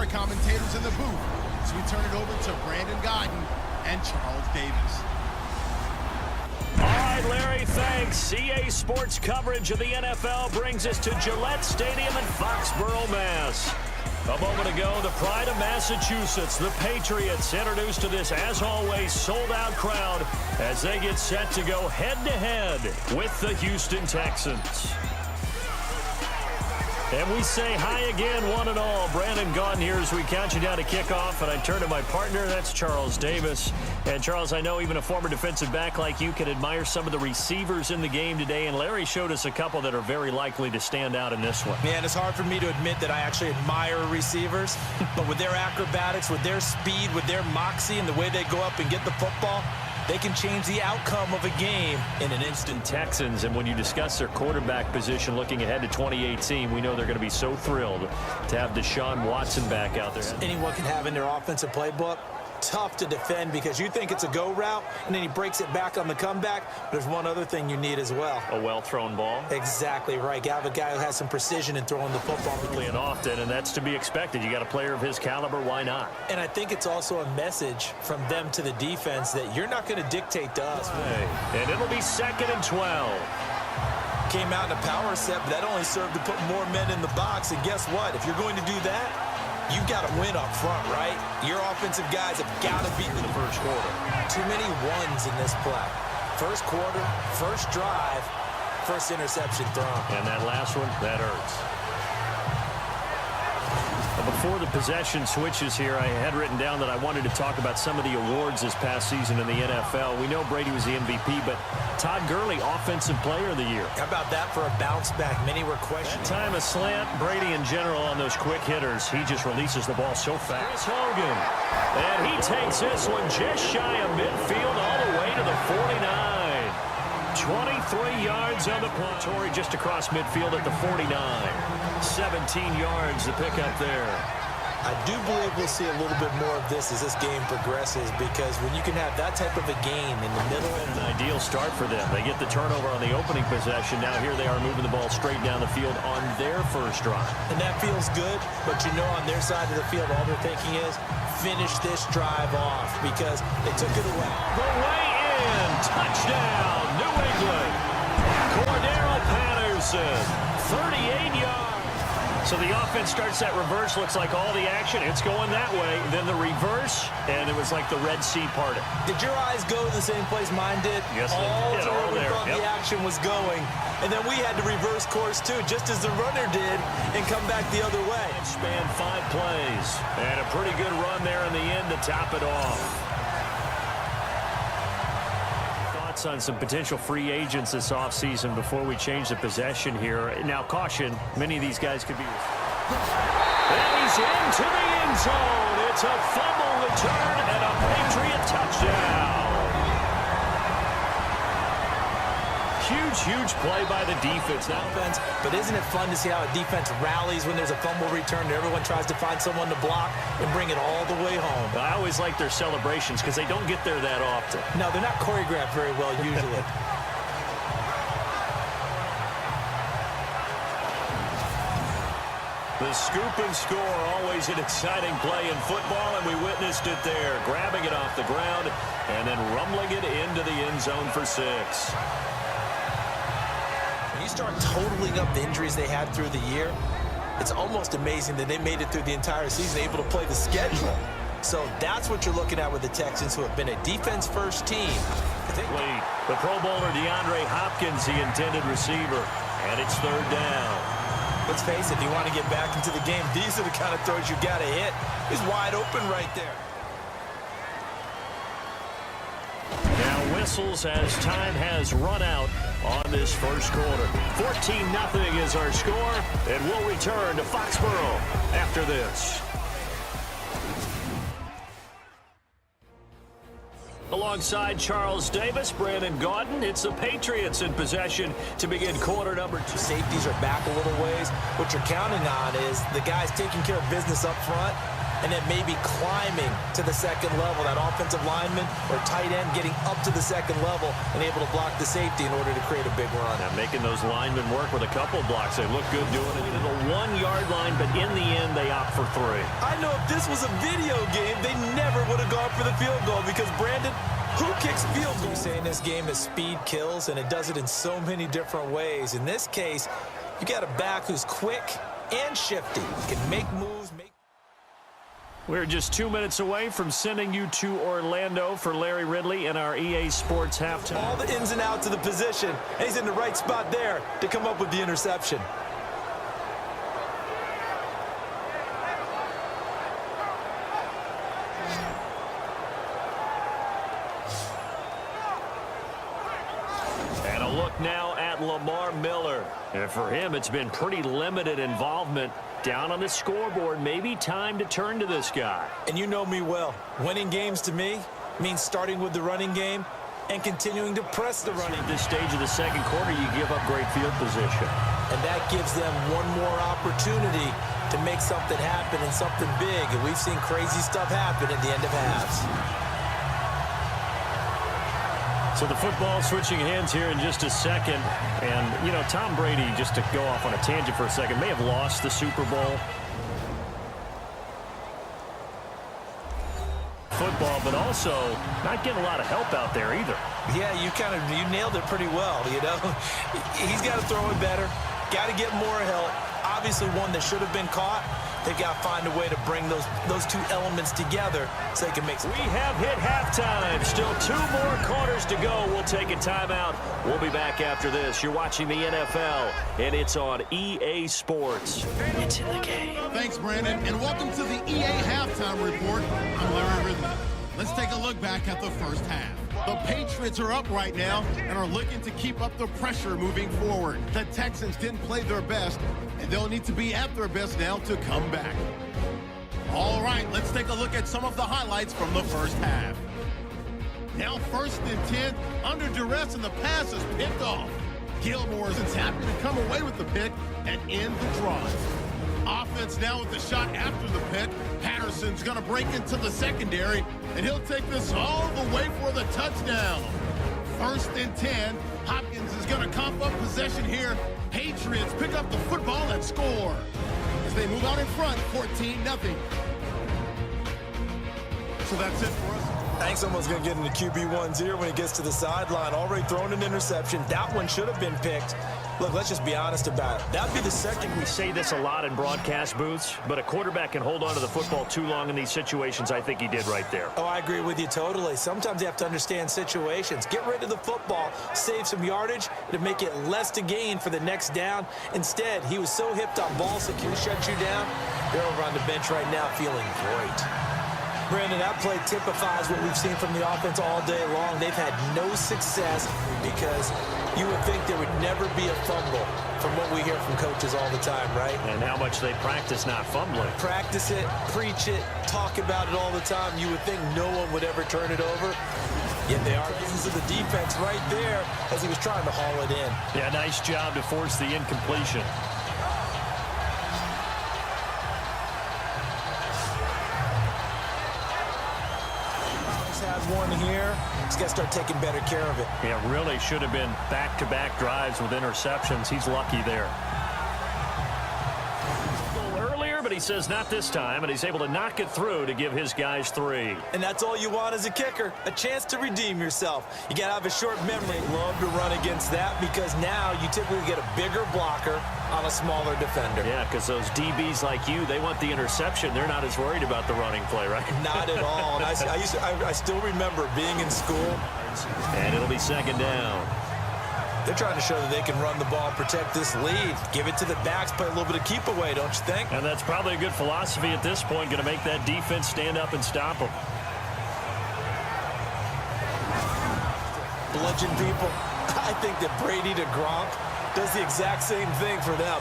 commentators in the booth as we turn it over to Brandon Gaudin and Charles Davis. All right, Larry, thanks. CA Sports coverage of the NFL brings us to Gillette Stadium in Foxborough, Mass. A moment ago, the pride of Massachusetts, the Patriots, introduced to this, as always, sold-out crowd as they get set to go head-to-head with the Houston Texans. And we say hi again, one and all. Brandon Gaudin here as we count you down to kickoff. And I turn to my partner, that's Charles Davis. And, Charles, I know even a former defensive back like you can admire some of the receivers in the game today. And Larry showed us a couple that are very likely to stand out in this one. Man, it's hard for me to admit that I actually admire receivers. But with their acrobatics, with their speed, with their moxie, and the way they go up and get the football, they can change the outcome of a game in an instant. Texans, and when you discuss their quarterback position looking ahead to 2018, we know they're going to be so thrilled to have Deshaun Watson back out there. Anyone can have in their offensive playbook. Tough to defend because you think it's a go route, and then he breaks it back on the comeback. But there's one other thing you need as well. A well-thrown ball? Exactly right. You have a guy who has some precision in throwing the football. Early and often, and that's to be expected. You got a player of his caliber, why not? And I think it's also a message from them to the defense that you're not going to dictate to us. Hey. And it'll be 2nd and 12. Came out in a power set, but that only served to put more men in the box. And guess what? If you're going to do that, you've got to win up front, right? Your offensive guys have got to beat the first quarter. Too many ones in this play. First quarter, first drive, first interception thrown. And that last one, that hurts. Before the possession switches here, I had written down that I wanted to talk about some of the awards this past season in the NFL. We know Brady was the MVP, but Todd Gurley, Offensive Player of the Year. How about that for a bounce back? Many were questioning. That time a slant. Brady in general on those quick hitters. He just releases the ball so fast. Chris Hogan. And he takes this one just shy of midfield all the way to the 49. 23 yards on the play. Torrey just across midfield at the 49. 17 yards to pick up there. I do believe we'll see a little bit more of this as this game progresses, because when you can have that type of a game in the middle. An ideal start for them. They get the turnover on the opening possession. Now here they are moving the ball straight down the field on their first drive. And that feels good, but you know on their side of the field all they're thinking is finish this drive off, because they took it away. The way in. Touchdown, New England. Cordero Patterson, 38 yards. So the offense starts that reverse, looks like all the action. It's going that way. Then the reverse, and it was like the Red Sea parted. Did your eyes go to the same place mine did? Yes, they did. All there. Thought the action was going. And then we had to reverse course, too, just as the runner did, and come back the other way. It spanned 5 plays. And a pretty good run there in the end to top it off. On some potential free agents this offseason before we change the possession here. Now, caution, many of these guys could be. And he's into the end zone. It's a fumble return and a Patriot touchdown. Huge play by the defense. But isn't it fun to see how a defense rallies when there's a fumble return and everyone tries to find someone to block and bring it all the way home? I always like their celebrations because they don't get there that often. No, they're not choreographed very well usually. The scoop and score, always an exciting play in football, and we witnessed it there. Grabbing it off the ground and then rumbling it into the end zone for 6. Start totaling up the injuries they had through the year, it's almost amazing that they made it through the entire season able to play the schedule. So that's what you're looking at with the Texans, who have been a defense-first team. The Pro Bowler DeAndre Hopkins, the intended receiver, and it's 3rd down. Let's face it, if you want to get back into the game, these are the kind of throws you got to hit. He's wide open right there. Now whistles as time has run out on this first quarter. 14-0 is our score, and we'll return to Foxborough after this. Alongside Charles Davis, Brandon Gaudin, it's the Patriots in possession to begin quarter number 2. Safeties are back a little ways. What you're counting on is the guys taking care of business up front and then maybe climbing to the second level. That offensive lineman or tight end getting up to the second level and able to block the safety in order to create a big run. Now making those linemen work with a couple blocks. They look good doing it to the 1-yard line, but in the end, they opt for 3. I know if this was a video game, they never would have gone for the field goal because, Brandon, who kicks field goals? We say in this game that speed kills, and it does it in so many different ways. In this case, you got a back who's quick and shifty. Can make moves. We're just 2 minutes away from sending you to Orlando for Larry Ridley in our EA Sports halftime. All the ins and outs of the position, and he's in the right spot there to come up with the interception. And a look now at Lamar Miller. And for him, it's been pretty limited involvement down on the scoreboard. Maybe time to turn to this guy. And you know me well. Winning games to me means starting with the running game and continuing to press the running. At this stage of the second quarter, you give up great field position. And that gives them one more opportunity to make something happen and something big. And we've seen crazy stuff happen at the end of halves. So the football switching hands here in just a second. And, you know, Tom Brady, just to go off on a tangent for a second, may have lost the Super Bowl football, but also not getting a lot of help out there either. Yeah, you nailed it pretty well, you know. He's got to throw it better. Got to get more help. Obviously one that should have been caught. They've got to find a way to bring those two elements together so they can make some. We have hit halftime. Still 2 more quarters to go. We'll take a timeout. We'll be back after this. You're watching the NFL, and it's on EA Sports. It's in the game. Thanks, Brandon, and welcome to the EA Halftime Report. I'm Larry Ridley. Let's take a look back at the first half. The Patriots are up right now and are looking to keep up the pressure moving forward. The Texans didn't play their best, and they'll need to be at their best now to come back. All right, let's take a look at some of the highlights from the first half. Now 1st and 10, under duress, and the pass is picked off. Gilmore is happy to come away with the pick and end the drive. Offense now with the shot after the pick. Patterson's going to break into the secondary, and he'll take this all the way for the touchdown. 1st and 10. Hopkins is going to cough up possession here. Patriots pick up the football and score as they move out in front, 14-0. So that's it for us. Thanks, almost going to get into QB1 here when he gets to the sideline. Already thrown an interception. That one should have been picked. Look, let's just be honest about it. That'd be the second. We say this a lot in broadcast booths, but a quarterback can hold on to the football too long in these situations. I think he did right there. Oh, I agree with you totally. Sometimes you have to understand situations. Get rid of the football, save some yardage to make it less to gain for the next down. Instead, he was so hipped on ball security, shut you down. They're over on the bench right now feeling great. Brandon, that play typifies what we've seen from the offense all day long. They've had no success because you would think there would never be a fumble from what we hear from coaches all the time, right? And how much they practice not fumbling. Practice it, preach it, talk about it all the time. You would think no one would ever turn it over. Yet they are using the defense right there as he was trying to haul it in. Yeah, nice job to force the incompletion. One here. He's got to start taking better care of it. Yeah, really should have been back-to-back drives with interceptions. He's lucky there. A little earlier, but he says not this time, and he's able to knock it through to give his guys 3. And that's all you want as a kicker, a chance to redeem yourself. You got to have a short memory. Love to run against that because now you typically get a bigger blocker on a smaller defender. Yeah, because those DBs like you, they want the interception. They're not as worried about the running play, right? Not at all. And I still remember being in school. And it'll be 2nd down. They're trying to show that they can run the ball, protect this lead, give it to the backs, play a little bit of keep away, don't you think? And that's probably a good philosophy at this point, going to make that defense stand up and stop them. Bludgeon people. I think that Brady to Gronk does the exact same thing for them.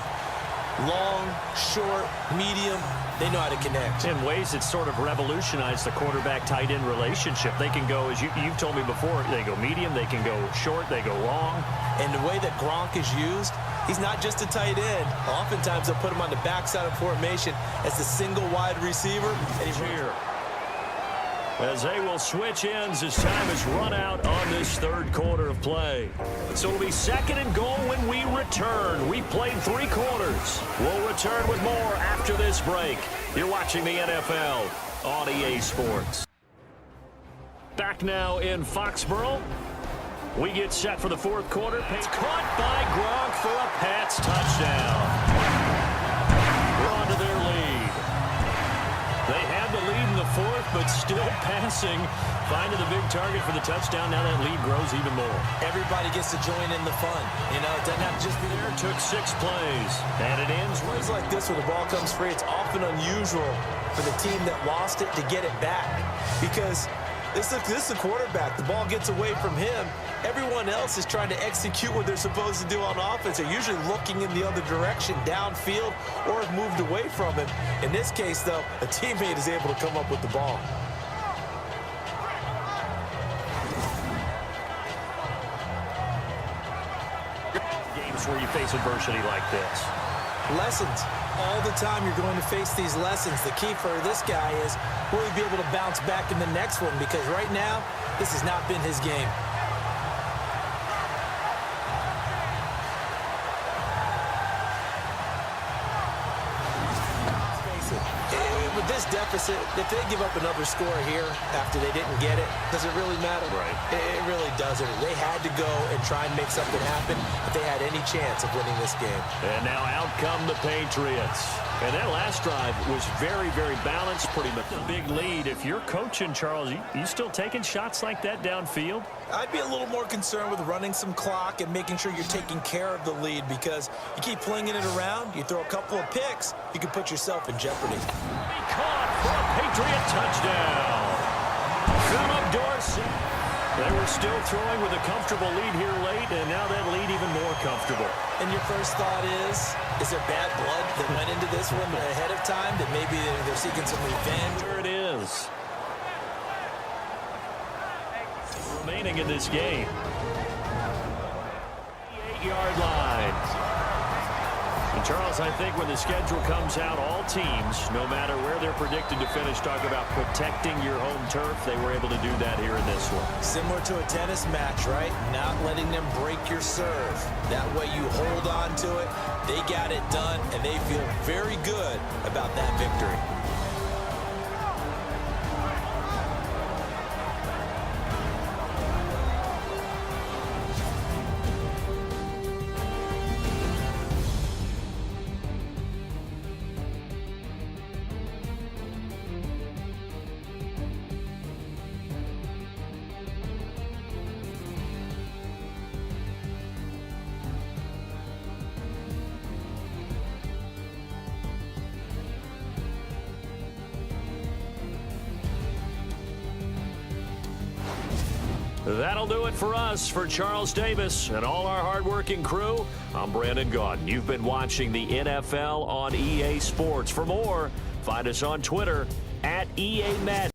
Long, short, medium, They know how to connect. In ways that sort of revolutionized the quarterback-tight end relationship. They can go, as you've told me before, they go medium, they can go short, they go long. And the way that Gronk is used, he's not just a tight end. Oftentimes they'll put him on the backside of formation as the single wide receiver. And he's here. As they will switch ends as time has run out on this third quarter of play. So it'll be 2nd and goal when we return. We played 3 quarters. We'll return with more after this break. You're watching the NFL on EA Sports. Back now in Foxborough. We get set for the 4th quarter. It's caught by Gronk for a Pats touchdown. We're on to their lead. They had the lead in the 4th, but still passing. Finding the big target for the touchdown. Now that lead grows even more. Everybody gets to join in the fun. You know, it doesn't have to just be there. Took 6 plays, and it ends. Plays like this where the ball comes free, it's often unusual for the team that lost it to get it back. Because this is a quarterback. The ball gets away from him. Everyone else is trying to execute what they're supposed to do on offense. They're usually looking in the other direction, downfield, or have moved away from him. In this case, though, a teammate is able to come up with the ball. Games where you face adversity like this. Lessons. All the time you're going to face these lessons. The key for this guy is will he be able to bounce back in the next one? Because right now, this has not been his game. With this deficit, if they give up another score here after they didn't get it, does it really matter? Right. It really doesn't. They had to go and try and make something happen if they had any chance of winning this game. And now out come the Patriots. And that last drive was very, very balanced, pretty much a big lead. If you're coaching, Charles, you still taking shots like that downfield? I'd be a little more concerned with running some clock and making sure you're taking care of the lead, because you keep flinging it around, you throw a couple of picks, you can put yourself in jeopardy. Caught for a Patriot touchdown. Philip Dorsey. They were still throwing with a comfortable lead here late, and now that lead even more comfortable. And your first thought is there bad blood that went into this one ahead of time, that maybe they're seeking some revenge? There it is. Remaining in this game. 8-yard line. And Charles, I think when the schedule comes out, all teams, no matter where they're predicted to finish, talk about protecting your home turf. They were able to do that here in this one. Similar to a tennis match, right? Not letting them break your serve. That way you hold on to it. They got it done, and they feel very good about that victory. That'll do it for us. For Charles Davis and all our hardworking crew, I'm Brandon Gaudin. You've been watching the NFL on EA Sports. For more, find us on Twitter @EA Madden.